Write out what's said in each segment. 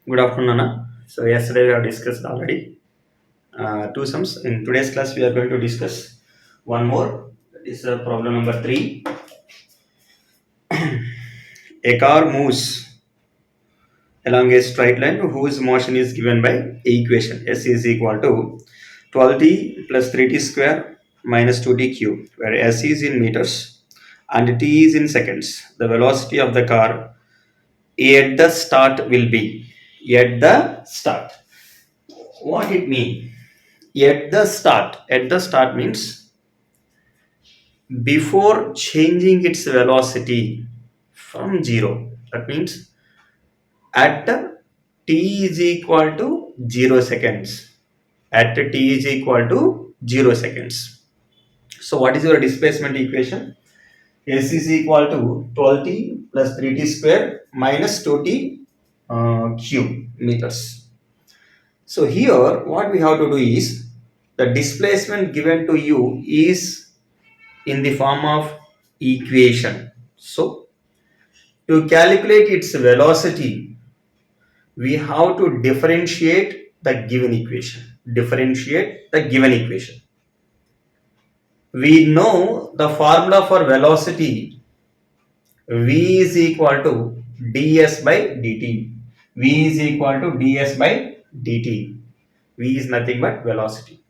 Good afternoon, Anna. So yesterday we have discussed already two sums. In today's class, we are going to discuss one more. That is problem number three. A car moves along a straight line whose motion is given by equation S is equal to 12t plus 3t square minus 2t cube, where S is in meters and t is in seconds. The velocity of the car at the start will be at the start. What it mean? At the start means before changing its velocity from 0. That means at t is equal to 0 seconds. At t is equal to 0 seconds. So what is your displacement equation? S is equal to 12t plus 3t square minus 2t cube meters. So here what we have to do is the displacement given to you is in the form of equation. So to calculate its velocity, we have to differentiate the given equation. Differentiate the given equation. We know the formula for velocity v is equal to ds by dt. V is equal to ds by dt. V is nothing but velocity.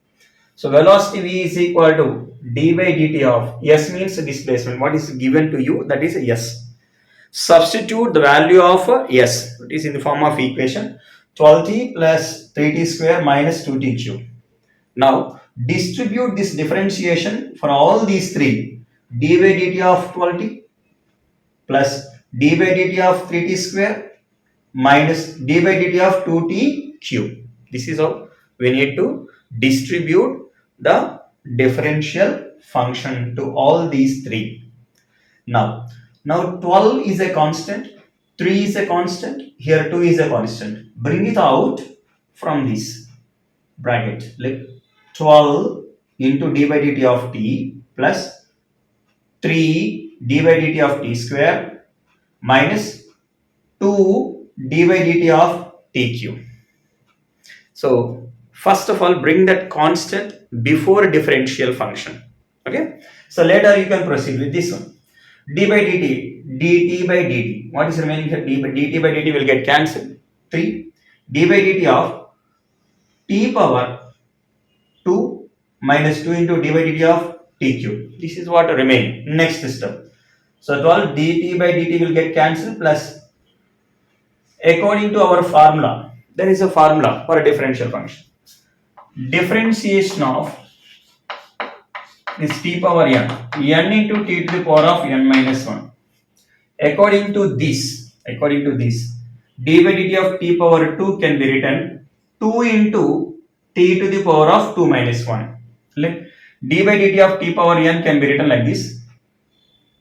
So velocity v is equal to d by dt of s means displacement. What is given to you? That is s. Substitute the value of s. It is in the form of equation 12t plus 3t square minus 2t cube. Now distribute this differentiation for all these three. D by dt of 12t plus d by dt of 3t square minus d by dt of 2t cube. This is how we need to distribute the differential function to all these three. Now 12 is a constant, 3 is a constant, here 2 is a constant. Bring it out from this bracket. Like 12 into d by dt of t plus 3 d by dt of t square minus 2 d by dt of t cube. So first of all, bring that constant before differential function. Okay. So later you can proceed with this one. D by dt, dt by dt. What is remaining here? Dt by dt will get cancelled. 3 d by dt of t power 2 minus 2 into d by dt of t cube. This is what remains. Next step. So 12 dt by dt will get cancelled plus, according to our formula, there is a formula for a differential function. Differentiation of this t power n into t to the power of n minus 1. According to this, d by dt of t power 2 can be written 2 into t to the power of 2 minus 1. D by dt of t power n can be written like this.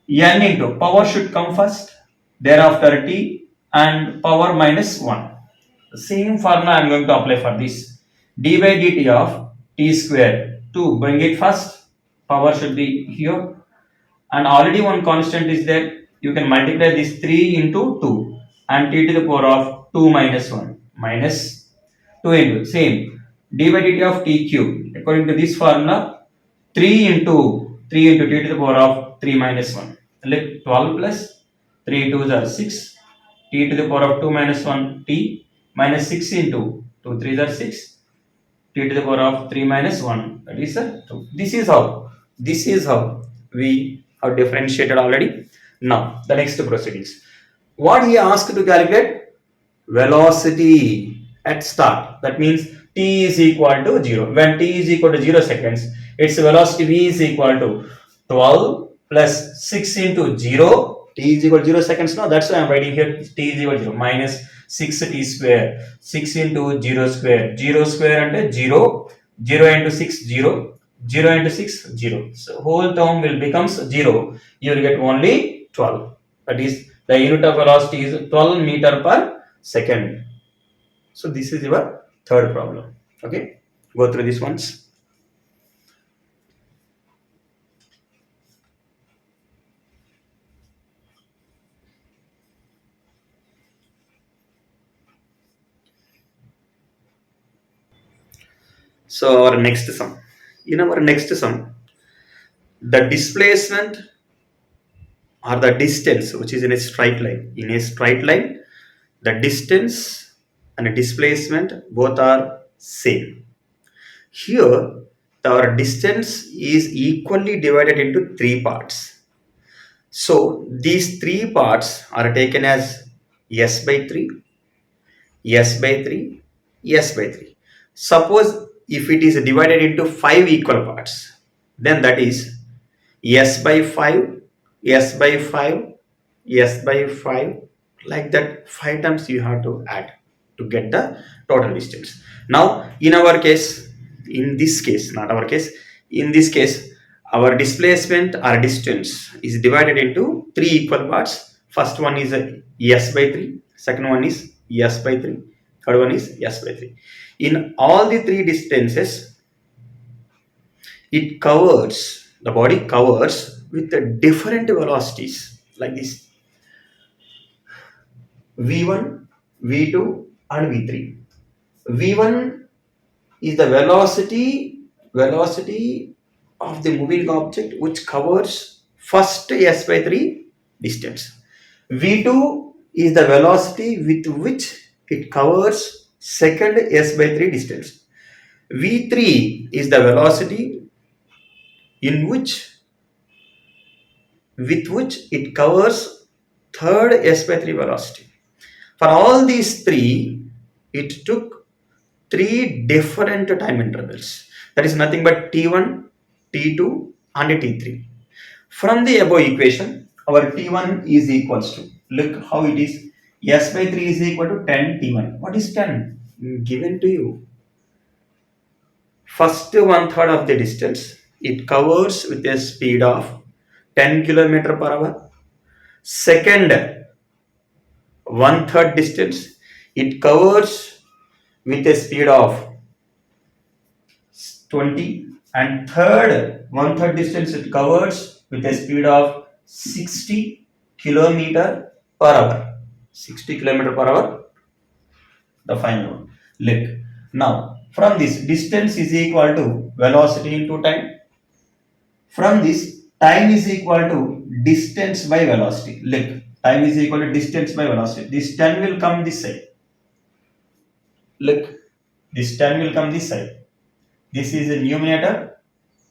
N into power should come first, thereafter t and power minus 1. The same formula I am going to apply for this. D by dt of t square 2, bring it first, power should be here, and already one constant is there. You can multiply this 3 into 2 and t to the power of 2 minus 1 minus 2 into same d by dt of t cube. According to this formula, 3 into t to the power of 3 minus 1. Like 12 plus 3 2s are 6, t to the power of 2 minus 1 t minus 6 into 2 3s are 6, t to the power of 3 minus 1, that is 2. This is how we have differentiated already. Now the next proceedings. What he asked to calculate? Velocity at start. That means t is equal to 0. When t is equal to 0 seconds, its velocity v is equal to 12 plus 6 into 0. T is equal to 0 seconds now. That's why I am writing here t is equal to 0 minus 6t square. 6 into 0 square. 0 square and 0. 0 into 6 0. 0 into 6 0. So whole term will becomes 0. You will get only 12. That is the unit of velocity is 12 meter per second. So this is your third problem. Okay, go through this once. So our next sum, in our next sum, the displacement or the distance which is in a straight line, the distance and displacement both are same. Here our distance is equally divided into three parts. So these three parts are taken as s by 3, s by 3, s by 3. Suppose if it is divided into 5 equal parts, then that is s by 5, s by 5, s by 5, like that 5 times you have to add to get the total distance. Now in our case, in this case, not our case, in this case, our displacement or distance is divided into 3 equal parts. First one is s by 3, second one is s by 3, third one is s by 3. In all the three distances, it covers, the body covers with the different velocities like this: v1, v2 and v3. v1 is the velocity of the moving object which covers first s by 3 distance. v2 is the velocity with which it covers second s by 3 distance. v3 is the velocity in which with which it covers third s by 3 velocity. For all these three, it took three different time intervals. That is nothing but t1, t2 and t3. From the above equation, our t1 is equals to, look how it is, s by 3 is equal to 10 t1. What is 10? Given to you. First one third of the distance, it covers with a speed of 10 kilometer per hour. Second one third distance, it covers with a speed of 20, and third one third distance it covers with a speed of 60 kilometer per hour. 60 kilometer per hour, the final one. Look, now from this, distance is equal to velocity into time. From this, time is equal to distance by velocity. Look, time is equal to distance by velocity. This 10 will come this side. Look, this 10 will come this side. This is a numerator.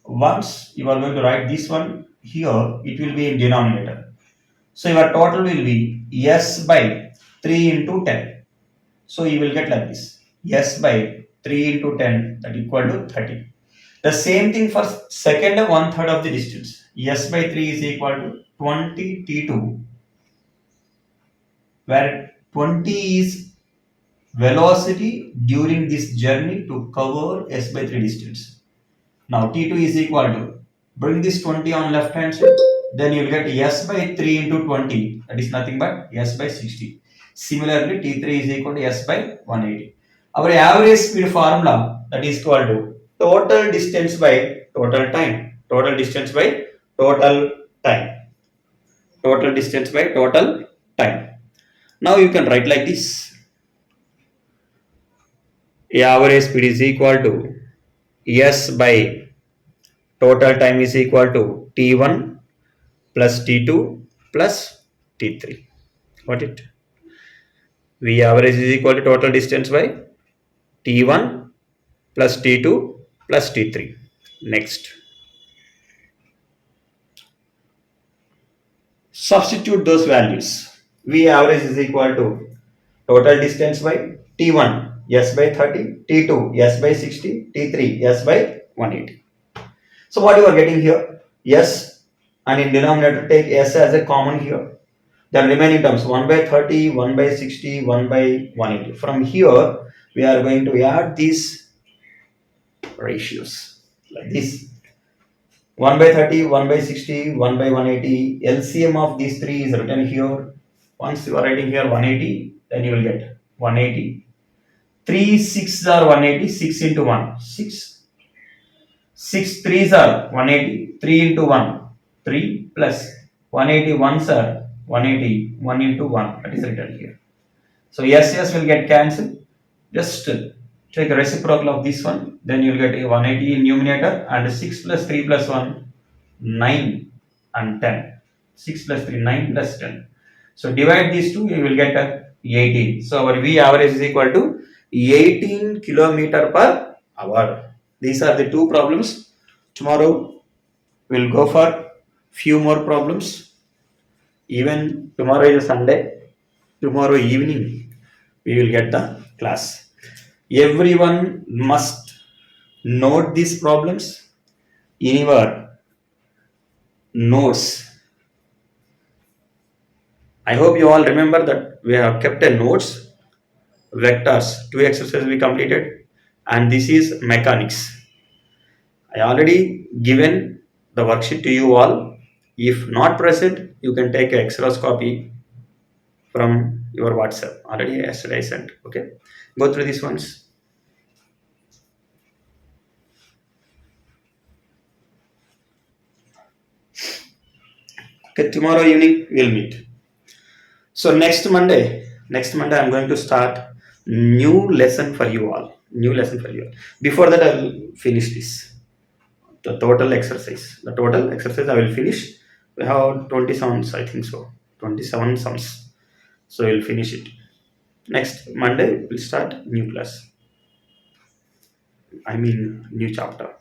Once you are going to write this one here, it will be in denominator. So your total will be s by 3 into 10. So you will get like this: s by 3 into 10, that equal to 30. The same thing for second one third of the distance. S by 3 is equal to 20 t2, where 20 is velocity during this journey to cover s by 3 distance. Now t2 is equal to, bring this 20 on left hand side, then you will get s by 3 into 20, that is nothing but s by 60. Similarly, t3 is equal to s by 180. Our average speed formula, that is equal to total distance by total time. Total distance by total time. Total distance by total time. Now you can write like this: average speed is equal to s by total time is equal to t1 plus t2 plus t3. Got it? V average is equal to total distance by t1 plus t2 plus t3. Next, substitute those values. V average is equal to total distance by t1 s by 30, t2 s by 60, t3 s by 180. So what you are getting here, s, and in denominator take s as a common here. Then remaining terms 1 by 30, 1 by 60, 1 by 180. From here we are going to add these ratios like this: 1 by 30, 1 by 60, 1 by 180. LCM of these three is written here. Once you are writing here 180, then you will get 180. 3 6 are 180, 6 into 1, 6. 6 3s are 180, 3 into 1, 3 plus 180 1s are 180, 1 into 1, that is written here. So yes will get cancelled. Just Take a reciprocal of this one, then you'll get a 180 in numerator and 6 plus 3 plus 1, 9 and 10. 6 plus 3, 9 plus 10. So divide these two, you will get a 18. So our V average is equal to 18 kilometer per hour. These are the two problems. Tomorrow we'll go for few more problems. Even tomorrow is Sunday. Tomorrow evening we will get the class. Everyone must note these problems in your notes. I hope you all remember that we have kept a notes, vectors, two exercises we completed, and this is mechanics. I already given the worksheet to you all. If not present, you can take an extra copy from your WhatsApp. Already yesterday I sent. Okay, go through these ones. Okay, tomorrow evening we'll meet. So next Monday I'm going to start new lesson for you all. New lesson for you all. Before that, I will finish this. The total exercise. The total exercise I will finish. We have 20 sums, I think so. 27 sums. So we'll finish it. Next Monday we'll start new class. I mean new chapter.